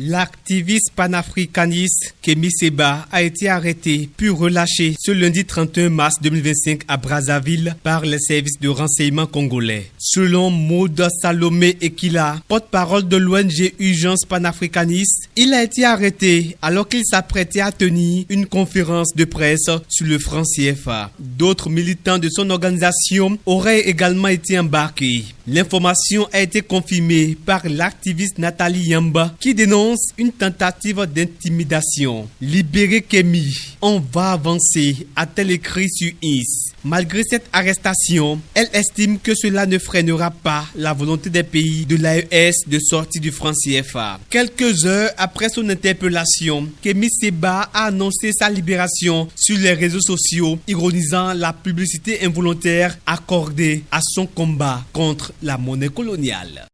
L'activiste panafricaniste Kémy Séba a été arrêté puis relâché ce lundi 31 mars 2025 à Brazzaville par les services de renseignement congolais. Selon Maud Salomé Ekila, porte-parole de l'ONG Urgence panafricaniste, il a été arrêté alors qu'il s'apprêtait à tenir une conférence de presse sur le franc CFA. D'autres militants de son organisation auraient également été embarqués. L'information a été confirmée par l'activiste Nathalie Yamba qui dénonce une tentative d'intimidation. Libérer Kémy, on va avancer, a-t-elle écrit sur X. Malgré cette arrestation, elle estime que cela ne freinera pas la volonté des pays de l'AES de sortir du franc CFA. Quelques heures après son interpellation, Kémy Séba a annoncé sa libération sur les réseaux sociaux, ironisant la publicité involontaire accordée à son combat contre la monnaie coloniale.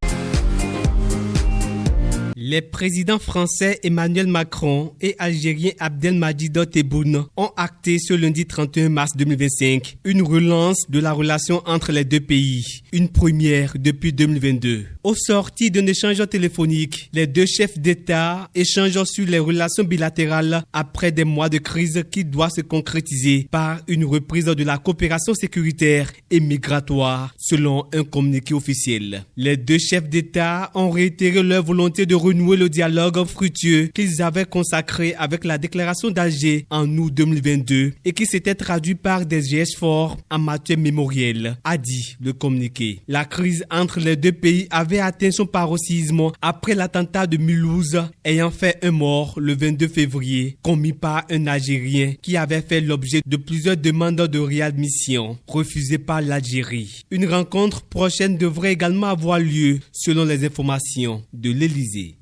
Les présidents français Emmanuel Macron et algérien Abdelmadjid Tebboune ont acté ce lundi 31 mars 2025 une relance de la relation entre les deux pays, une première depuis 2022. Au sorti d'un échange téléphonique, les deux chefs d'État échangent sur les relations bilatérales après des mois de crise qui doivent se concrétiser par une reprise de la coopération sécuritaire et migratoire, selon un communiqué officiel. Les deux chefs d'État ont réitéré leur volonté de renouer le dialogue fructueux qu'ils avaient consacré avec la déclaration d'Alger en août 2022 et qui s'était traduit par des gestes forts en matière mémorielle, a dit le communiqué. La crise entre les deux pays avait atteint son paroxysme après l'attentat de Mulhouse ayant fait un mort le 22 février commis par un Algérien qui avait fait l'objet de plusieurs demandes de réadmission refusées par l'Algérie. Une rencontre prochaine devrait également avoir lieu selon les informations de l'Élysée.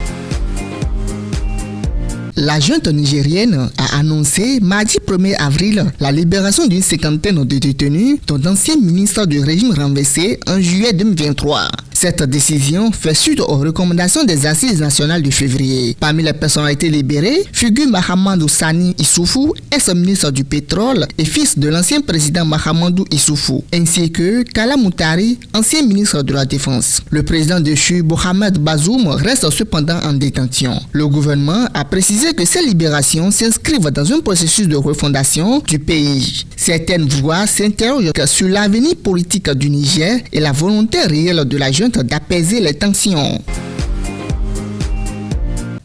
La junte nigérienne a annoncé mardi 1er avril la libération d'une cinquantaine de détenus, dont d'anciens ministres du régime renversé en juillet 2023. Cette décision fait suite aux recommandations des assises nationales de février. Parmi les personnalités libérées figure Mahamadou Sani Issoufou, ex-ministre du pétrole et fils de l'ancien président Mahamadou Issoufou, ainsi que Kala Moutari, ancien ministre de la Défense. Le président déchu Mohamed Bazoum reste cependant en détention. Le gouvernement a précisé que ces libérations s'inscrivent dans un processus de refondation du pays. Certaines voix s'interrogent sur l'avenir politique du Niger et la volonté réelle de la junte d'apaiser les tensions.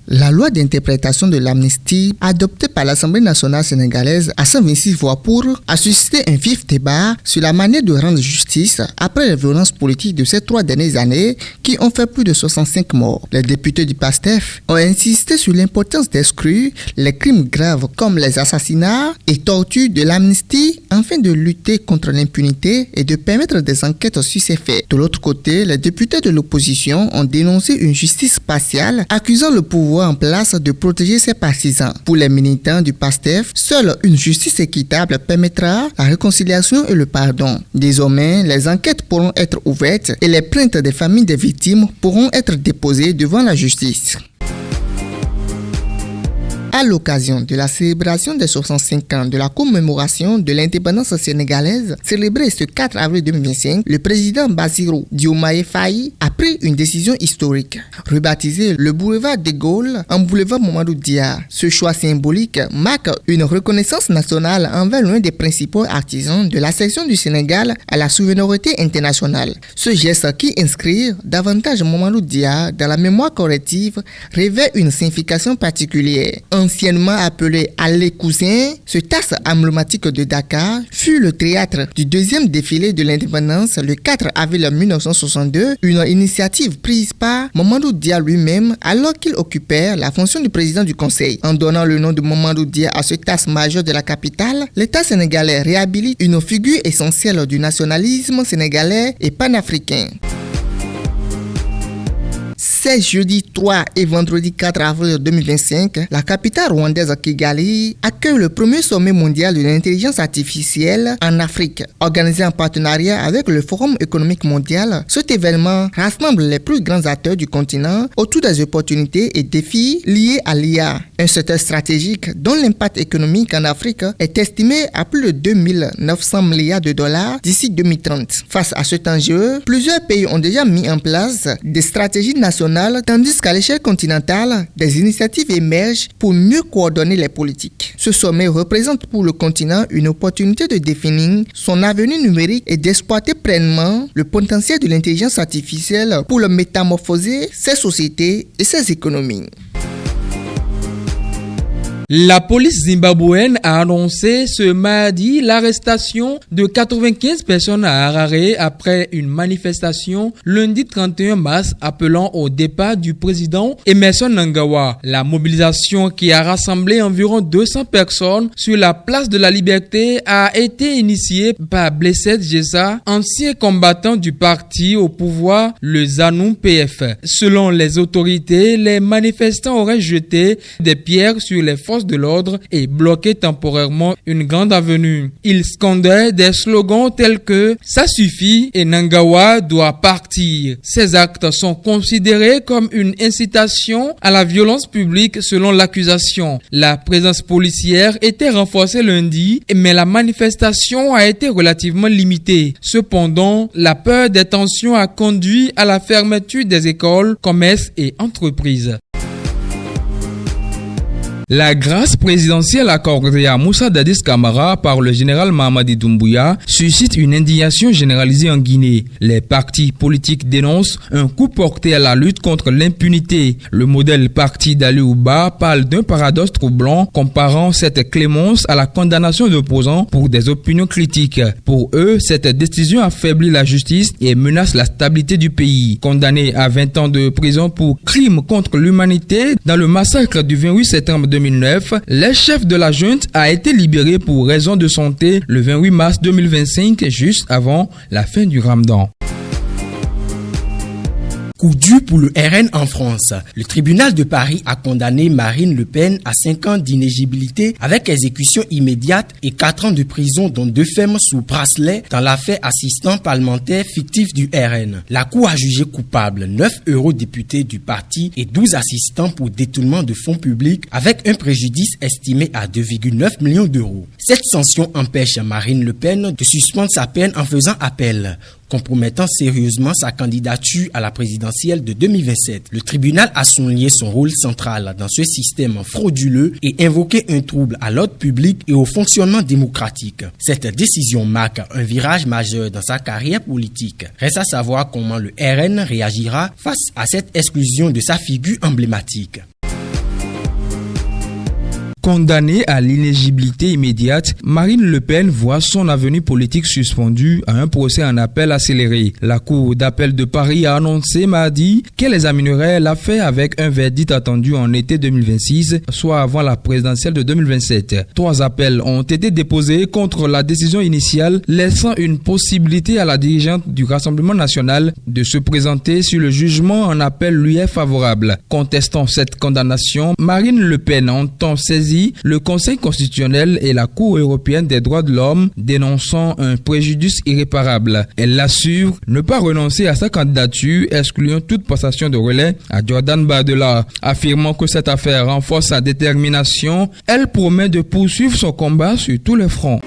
La loi d'interprétation de l'amnistie adoptée par l'Assemblée nationale sénégalaise à 126 voix pour a suscité un vif débat sur la manière de rendre justice après les violences politiques de ces 3 dernières années qui ont fait plus de 65 morts. Les députés du PASTEF ont insisté sur l'importance d'exclure les crimes graves comme les assassinats et tortures de l'amnistie afin de lutter contre l'impunité et de permettre des enquêtes sur ces faits. De l'autre côté, les députés de l'opposition ont dénoncé une justice partiale, accusant le pouvoir en place de protéger ses partisans. Pour les militants du PASTEF, seule une justice équitable permettra la réconciliation et le pardon. Désormais, les enquêtes pourront être ouvertes et les plaintes des familles des victimes pourront être déposées devant la justice. À l'occasion de la célébration des 65 ans de la commémoration de l'indépendance sénégalaise, célébrée ce 4 avril 2025, le président Bassirou Diomaye Faye a pris une décision historique, rebaptiser le boulevard de Gaulle en boulevard Mamadou Dia. Ce choix symbolique marque une reconnaissance nationale envers l'un des principaux artisans de la section du Sénégal à la souveraineté internationale. Ce geste qui inscrit davantage Mamadou Dia dans la mémoire collective revêt une signification particulière. Anciennement appelé Allée Cousin, ce tasse emblématique de Dakar fut le théâtre du deuxième défilé de l'indépendance le 4 avril 1962, une initiative prise par Mamadou Dia lui-même alors qu'il occupait la fonction du président du conseil. En donnant le nom de Mamadou Dia à ce tasse majeur de la capitale, l'État sénégalais réhabilite une figure essentielle du nationalisme sénégalais et panafricain. C'est jeudi 3 et vendredi 4 avril 2025, la capitale rwandaise Kigali accueille le premier sommet mondial de l'intelligence artificielle en Afrique. Organisé en partenariat avec le Forum économique mondial, cet événement rassemble les plus grands acteurs du continent autour des opportunités et défis liés à l'IA, un secteur stratégique dont l'impact économique en Afrique est estimé à plus de 2900 milliards de dollars d'ici 2030. Face à cet enjeu, plusieurs pays ont déjà mis en place des stratégies nationales régionale, tandis qu'à l'échelle continentale, des initiatives émergent pour mieux coordonner les politiques. Ce sommet représente pour le continent une opportunité de définir son avenir numérique et d'exploiter pleinement le potentiel de l'intelligence artificielle pour le métamorphoser ses sociétés et ses économies. La police zimbabwéenne a annoncé ce mardi l'arrestation de 95 personnes à Harare après une manifestation lundi 31 mars appelant au départ du président Emmerson Mnangagwa. La mobilisation qui a rassemblé environ 200 personnes sur la place de la Liberté a été initiée par Blessed Jessa, ancien combattant du parti au pouvoir, le ZANU-PF. Selon les autorités, les manifestants auraient jeté des pierres sur les forces de l'ordre et bloqué temporairement une grande avenue. Ils scandaient des slogans tels que « Ça suffit » et « Mnangagwa doit partir ». Ces actes sont considérés comme une incitation à la violence publique selon l'accusation. La présence policière était renforcée lundi, mais la manifestation a été relativement limitée. Cependant, la peur des tensions a conduit à la fermeture des écoles, commerces et entreprises. La grâce présidentielle accordée à Moussa Dadis Camara par le général Mamadi Doumbouya suscite une indignation généralisée en Guinée. Les partis politiques dénoncent un coup porté à la lutte contre l'impunité. Le modèle parti d'Ali Ouba parle d'un paradoxe troublant comparant cette clémence à la condamnation d'opposants pour des opinions critiques. Pour eux, cette décision affaiblit la justice et menace la stabilité du pays. Condamné à 20 ans de prison pour crimes contre l'humanité dans le massacre du 28 septembre 2009, le chef de la junte a été libéré pour raison de santé le 28 mars 2025, juste avant la fin du Ramadan. Coup dur pour le RN en France. Le tribunal de Paris a condamné Marine Le Pen à 5 ans d'inéligibilité avec exécution immédiate et 4 ans de prison dont 2 fermes sous bracelet dans l'affaire assistant parlementaire fictif du RN. La Cour a jugé coupable 9 eurodéputés du parti et 12 assistants pour détournement de fonds publics avec un préjudice estimé à 2,9 millions d'euros. Cette sanction empêche Marine Le Pen de suspendre sa peine en faisant appel, compromettant sérieusement sa candidature à la présidentielle de 2027. Le tribunal a souligné son rôle central dans ce système frauduleux et invoqué un trouble à l'ordre public et au fonctionnement démocratique. Cette décision marque un virage majeur dans sa carrière politique. Reste à savoir comment le RN réagira face à cette exclusion de sa figure emblématique. Condamnée à l'inéligibilité immédiate, Marine Le Pen voit son avenir politique suspendu à un procès en appel accéléré. La Cour d'appel de Paris a annoncé mardi qu'elle examinerait l'affaire avec un verdict attendu en été 2026, soit avant la présidentielle de 2027. 3 appels ont été déposés contre la décision initiale, laissant une possibilité à la dirigeante du Rassemblement national de se présenter si le jugement en appel lui est favorable. Contestant cette condamnation, Marine Le Pen entend saisir le Conseil constitutionnel et la Cour européenne des droits de l'homme, dénonçant un préjudice irréparable. Elle assure ne pas renoncer à sa candidature, excluant toute passation de relais à Jordan Bardella. Affirmant que cette affaire renforce sa détermination, elle promet de poursuivre son combat sur tous les fronts.